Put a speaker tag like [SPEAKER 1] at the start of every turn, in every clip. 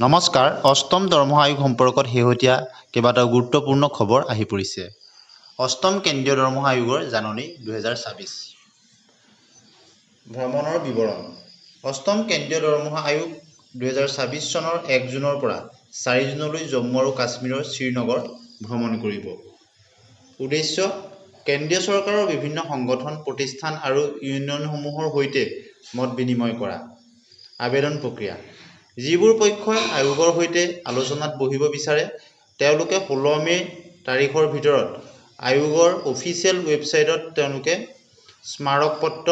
[SPEAKER 1] নমস্কাৰ অষ্টম দৰমহা আয়োগ সম্পৰ্কত শেহতীয়া কেইবাটাও গুৰুত্বপূৰ্ণ খবৰ আহি পৰিছে। অষ্টম কেন্দ্ৰীয় দৰমহা আয়োগৰ জাননী 2024 ভ্ৰমণৰ বিৱৰণ। অষ্টম কেন্দ্ৰীয় দৰমহা আয়োগ 2024 চনৰ 1 জুনৰ পৰা 4 জুনলৈ জম্মু আৰু কাশ্মীৰৰ শ্ৰীনগৰ ভ্ৰমণ কৰিব। উদ্দেশ্য কেন্দ্ৰীয় চৰকাৰৰ বিভিন্ন সংগঠন প্ৰতিষ্ঠান আৰু ইউনিয়নসমূহৰ সৈতে মত বিনিময় কৰা। আবেদন প্ৰক্ৰিয়া যিবোৰ পক্ষই আয়োগৰ সৈতে আলোচনাত বহিব বিচাৰে তেওঁলোকে 16 মে তাৰিখৰ ভিতৰত আয়োগৰ অফিচিয়েল ৱেবছাইটত তেওঁলোকে স্মাৰকপত্ৰ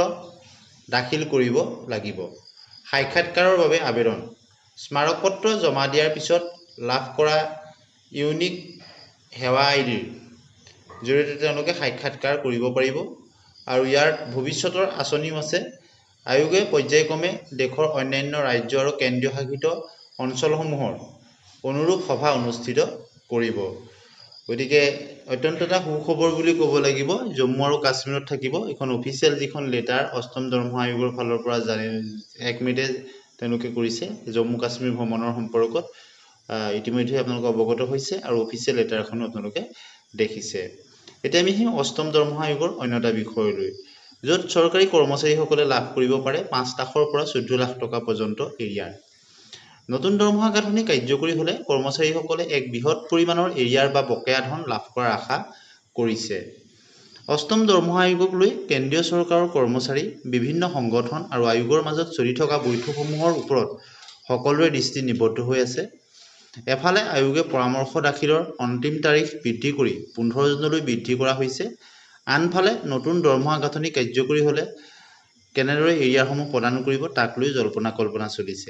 [SPEAKER 1] দাখিল কৰিব লাগিব। সাক্ষাৎকাৰৰ বাবে আবেদন স্মাৰকপত্ৰ জমা দিয়াৰ পিছত লাভ কৰা ইউনিক সেৱা আইডিৰ জৰিয়তে তেওঁলোকে সাক্ষাৎকাৰ কৰিব পাৰিব আৰু ইয়াৰ ভৱিষ্যতৰ আঁচনিও আছে। আয়োগে পৰ্যায়ক্ৰমে দেশৰ অন্যান্য ৰাজ্য আৰু কেন্দ্ৰীয় শাসিত অঞ্চলসমূহৰ অনুৰূপ সভা অনুষ্ঠিত কৰিব। গতিকে অত্যন্ত এটা সুখবৰ বুলি ক'ব লাগিব। জম্মু আৰু কাশ্মীৰত থাকিব এখন অফিচিয়েল যিখন লেটাৰ অষ্টম দৰমহা আয়োগৰ ফালৰ পৰা 1 মে'তে তেওঁলোকে কৰিছে জম্মু কাশ্মীৰ ভ্ৰমণৰ সম্পৰ্কত ইতিমধ্যে আপোনালোকে অৱগত হৈছে আৰু অফিচিয়েল লেটাৰখনো আপোনালোকে দেখিছে। এতিয়া আমি সেই অষ্টম দৰমহা আয়োগৰ অন্য এটা বিষয়লৈ য'ত চৰকাৰী কৰ্মচাৰীসকলে লাভ কৰিব পাৰে 5 লাখৰ পৰা 14 লাখ টকা পৰ্যন্ত এৰিয়াৰ। নতুন দৰমহা গাঁথনি কাৰ্যকৰী হ'লে কৰ্মচাৰীসকলে এক বৃহৎ পৰিমাণৰ এৰিয়াৰ বা বকেয়া ধন লাভ কৰাৰ আশা কৰিছে। অষ্টম দৰমহা আয়োগক লৈ কেন্দ্ৰীয় চৰকাৰৰ কৰ্মচাৰী বিভিন্ন সংগঠন আৰু আয়োগৰ মাজত চলি থকা বৈঠকসমূহৰ ওপৰত সকলোৰে দৃষ্টি নিবদ্ধ হৈ আছে। এফালে আয়োগে পৰামৰ্শ দাখিলৰ অন্তিম তাৰিখ বৃদ্ধি কৰি 15 জুনলৈ বৃদ্ধি কৰা হৈছে। আনফালে নতুন দৰমহা গাঁথনি কাৰ্যকৰী হ'লে কেনেদৰে এৰিয়াসমূহ প্ৰদান কৰিব তাক লৈ জল্পনা কল্পনা চলিছে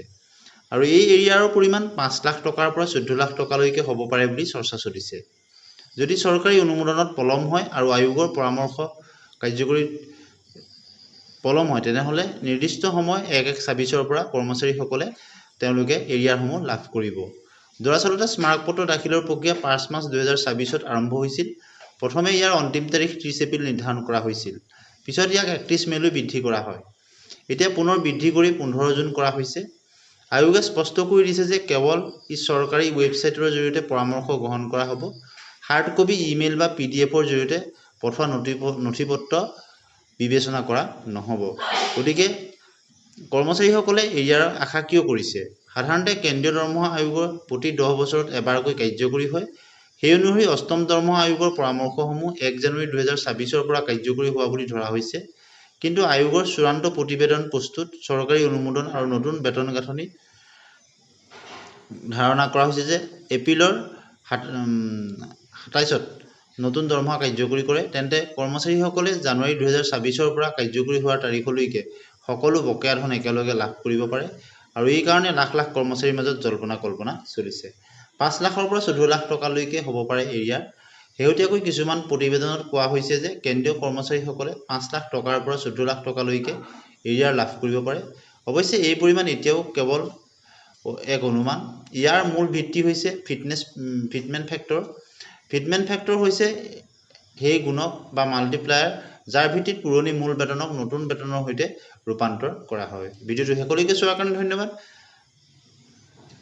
[SPEAKER 1] আৰু এই এৰিয়াৰ পৰিমাণ 5 লাখ টকাৰ পৰা 14 লাখ টকালৈকে হ'ব পাৰে বুলি চৰ্চা চলিছে। যদি চৰকাৰী অনুমোদনত পলম হয় আৰু আয়োগৰ পৰামৰ্শ কাৰ্যকৰীত পলম হয় তেনেহ'লে নিৰ্দিষ্ট সময় 1/1/24 পৰা কৰ্মচাৰীসকলে তেওঁলোকে এৰিয়াসমূহ লাভ কৰিব। দৰাচলতে স্মাৰকপত্ৰ দাখিলৰ প্ৰক্ৰিয়া 5 মাৰ্চ 2024 আৰম্ভ হৈছিল। প্ৰথমে ইয়াৰ অন্তিম তাৰিখ 30 এপ্ৰিল নিৰ্ধাৰণ কৰা হৈছিল। পিছত ইয়াক 31 মে'লৈ বৃদ্ধি কৰা হয়। এতিয়া পুনৰ বৃদ্ধি কৰি 15 জুন কৰা হৈছে। আয়োগে স্পষ্ট কৰি দিছে যে কেৱল চৰকাৰী ৱেবছাইটৰ জৰিয়তে পৰামৰ্শ গ্ৰহণ কৰা হ'ব। হাৰ্ড কপি ইমেইল বা PDF-ৰ জৰিয়তে পঠোৱা নথিপত্ৰ বিবেচনা কৰা নহ'ব। গতিকে কৰ্মচাৰীসকলে এৰিয়াৰ আশা কিয় কৰিছে? সাধাৰণতে কেন্দ্ৰীয় দৰমহা আয়োগৰ প্ৰতি 10 বছৰত এবাৰকৈ কাৰ্যকৰী হয়। সেই অনুসৰি অষ্টম দৰমহা আয়োগৰ পৰামৰ্শসমূহ 1 জানুৱাৰী 2024 পৰা কাৰ্যকৰী হোৱা বুলি ধৰা হৈছে। কিন্তু আয়োগৰ চূড়ান্ত প্ৰতিবেদন প্ৰস্তুত চৰকাৰী অনুমোদন আৰু নতুন বেতন গাঁথনি ধাৰণা কৰা হৈছে যে এপ্ৰিলৰ 27ত নতুন দৰমহা কাৰ্যকৰী কৰে তেন্তে কৰ্মচাৰীসকলে জানুৱাৰী 2024 পৰা কাৰ্যকৰী হোৱাৰ তাৰিখলৈকে সকলো বকেয়া ধন একেলগে লাভ কৰিব পাৰে আৰু এই কাৰণে লাখ লাখ কৰ্মচাৰীৰ মাজত জল্পনা কল্পনা চলিছে। 5 লাখৰ পৰা 14 লাখ টকালৈকে হ'ব পাৰে এৰিয়া। শেহতীয়াকৈ কিছুমান প্ৰতিবেদনত কোৱা হৈছে যে কেন্দ্ৰীয় কৰ্মচাৰীসকলে 5 লাখ টকাৰ পৰা 14 লাখ টকালৈকে এৰিয়াৰ লাভ কৰিব পাৰে। অৱশ্যে এই পৰিমাণ এতিয়াও কেৱল এক অনুমান। ইয়াৰ মূল ভিত্তি হৈছে ফিটমেণ্ট ফেক্টৰ। ফিটমেণ্ট ফেক্টৰ হৈছে সেই গুণক বা মাল্টিপ্লায়াৰ যাৰ ভিত্তিত পুৰণি মূল বেতনক নতুন বেতনৰ সৈতে ৰূপান্তৰ কৰা হয়। ভিডিঅ'টো শেষলৈকে চোৱাৰ কাৰণে ধন্যবাদ।